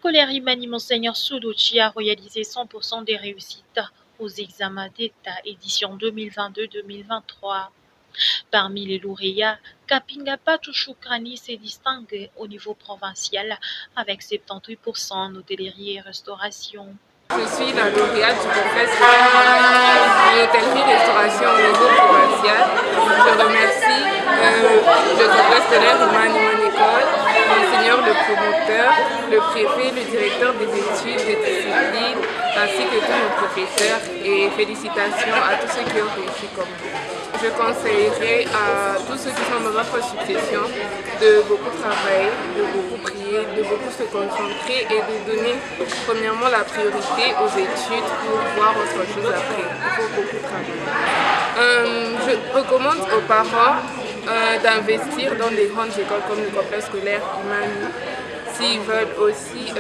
scolaire Imani Monseigneur Souluchi a réalisé 100% des réussites aux examens d'État édition 2022-2023. Parmi les lauréats, Kapinga Patou Choukrani s'est distingué au niveau provincial avec 78% en hôtellerie et restauration. Je suis la lauréate du complexe en hôtellerie-restauration au niveau provincial. Je remercie le complexe scolaire Imani Mon École, Monseigneur le promoteur, le préfet, le directeur des études, des disciplines, ainsi que tous nos professeurs. Et félicitations à tous ceux qui ont réussi comme vous. Je conseillerais à tous ceux qui sont dans votre succession de beaucoup travailler, de beaucoup prier, de beaucoup se concentrer et de donner premièrement la priorité aux études pour voir autre chose après. Il faut beaucoup travailler. Je recommande aux parents d'investir dans des grandes écoles comme le complexe scolaire Imani s'ils veulent aussi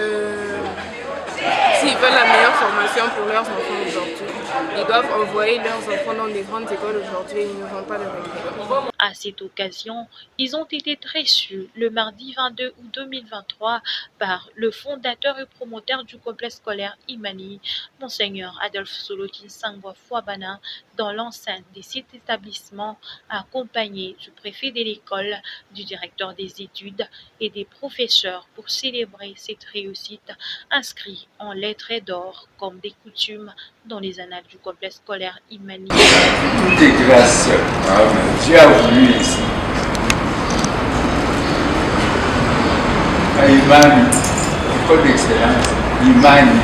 s'ils veulent la meilleure formation pour leurs enfants aujourd'hui. Ils doivent envoyer leurs enfants dans des grandes écoles aujourd'hui et ils ne vont pas le regretter. À cette occasion, ils ont été reçus le mardi 22 août 2023 par le fondateur et promoteur du complexe scolaire Imani, Monseigneur Adolphe Souluchi Sangwa Fouabana, dans l'enceinte de cet établissement, accompagné du préfet de l'école, du directeur des études et des professeurs pour célébrer cette réussite inscrite en lettres d'or comme des coutumes dans les annales du complexe scolaire Imani. Tout est grâce. Dieu a voulu ici. À Imani, école d'excellence, Imani,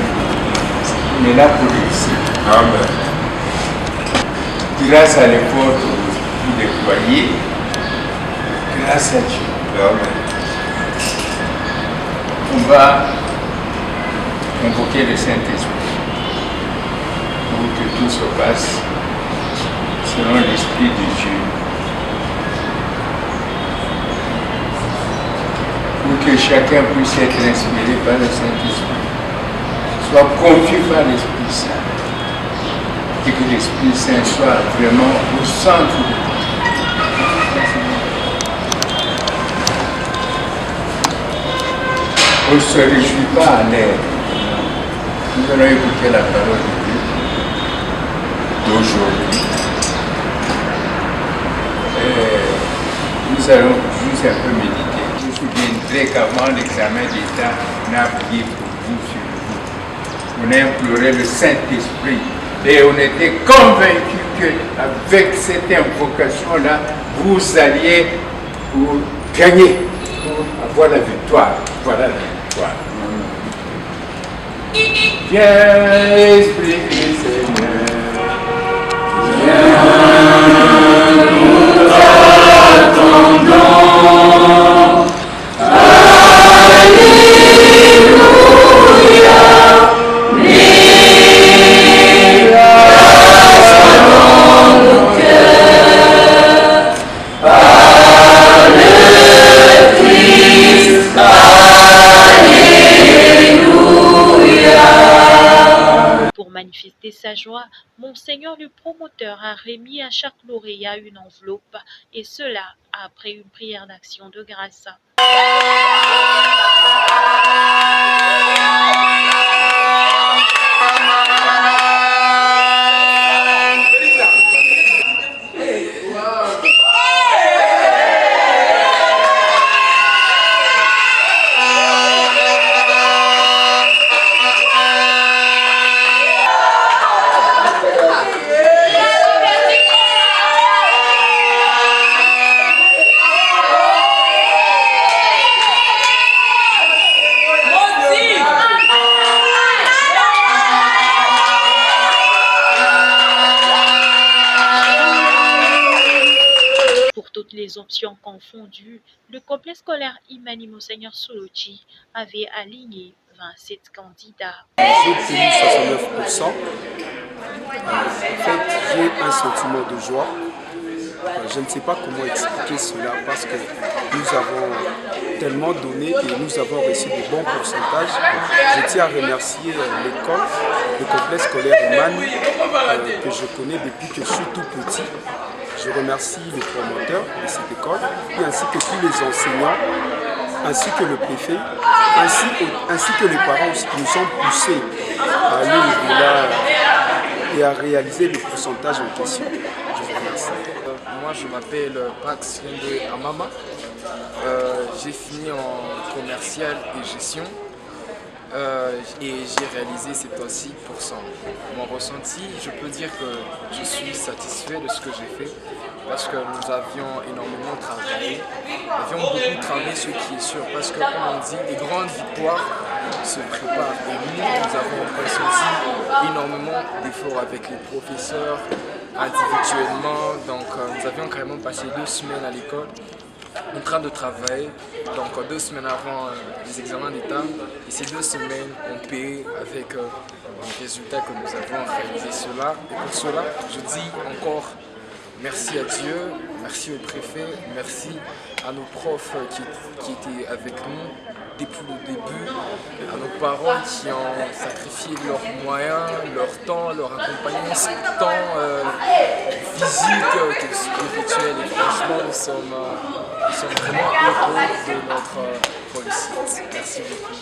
on est là pour réussir. Amen. Grâce à l'effort que vous déployez, grâce à Dieu. Amen. On va convoquer le Saint-Esprit pour que tout se passe selon l'Esprit de Dieu. Pour que chacun puisse être inspiré par le Saint-Esprit, soit conduit par l'Esprit Saint, et que l'Esprit Saint soit vraiment au centre de tout. On ne se réjouit pas à l'air. Nous allons écouter la parole de Dieu d'aujourd'hui. Nous allons juste un peu méditer. Je vous souviendrai qu'avant l'examen d'État, on a prié pour vous sur vous. On a imploré le Saint-Esprit et on était convaincus qu'avec cette invocation-là, vous alliez pour gagner, pour avoir la victoire. Voilà la victoire. Viens, Esprit du Seigneur. Viens, nous t'attendons. Manifester sa joie, Monseigneur le promoteur a remis à chaque lauréat une enveloppe, et cela après une prière d'action de grâce. Les options confondues, le complexe scolaire Imani Monseigneur Souluchi avait aligné 27 candidats. J'ai obtenu 69%. En fait, j'ai un sentiment de joie. Je ne sais pas comment expliquer cela parce que nous avons tellement donné et nous avons reçu de bons pourcentages. Je tiens à remercier l'école, le complexe scolaire Imani, que je connais depuis que je suis tout petit. Je remercie les promoteurs de cette école, ainsi que tous les enseignants ainsi que le préfet, ainsi que les parents aussi qui nous sont poussés à aller au-delà et à réaliser le pourcentage en question. Je vous remercie. Moi, je m'appelle Pax Yende Amama. J'ai fini en commercial et gestion. Et j'ai réalisé cette fois-ci pour 100. Mon ressenti, je peux dire que je suis satisfait de ce que j'ai fait parce que nous avions énormément travaillé. Nous avions beaucoup travaillé, ce qui est sûr, parce que, comme on dit, les grandes victoires se préparent. Et nous avons ressenti énormément d'efforts avec les professeurs, individuellement. Donc nous avions carrément passé 2 semaines à l'école en train de travailler, donc 2 semaines avant les examens d'État, et ces 2 semaines ont payé avec les résultats que nous avons réalisé cela. Et pour cela, je dis encore merci à Dieu, merci au préfet, merci à nos profs qui étaient avec nous depuis le début, à nos parents qui ont sacrifié leurs moyens, leur temps, leur accompagnement, tant physique que spirituel. Et franchement, nous sommes vraiment heureux de notre réussite. Merci beaucoup.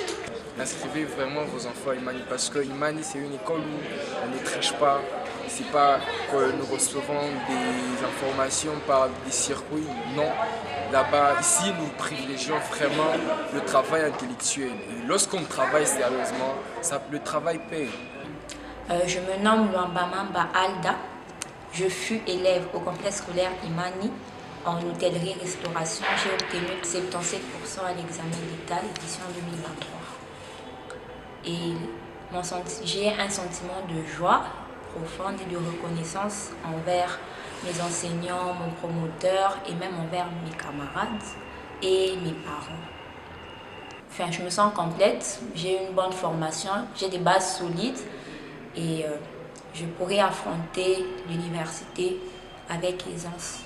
Inscrivez vraiment vos enfants à Imani parce que Imani, c'est une école où on ne triche pas. C'est pas que nous recevons des informations par des circuits, non. Là-bas, ici, nous privilégions vraiment le travail intellectuel. Et lorsqu'on travaille sérieusement, le travail paye. Je me nomme Luambamamba Alda. Je fus élève au complexe scolaire Imani en hôtellerie-restauration. J'ai obtenu 77% à l'examen d'État, édition 2023. Et j'ai un sentiment de joie profonde et de reconnaissance envers mes enseignants, mon promoteur et même envers mes camarades et mes parents. Enfin, je me sens complète, j'ai une bonne formation, j'ai des bases solides et je pourrai affronter l'université avec aisance.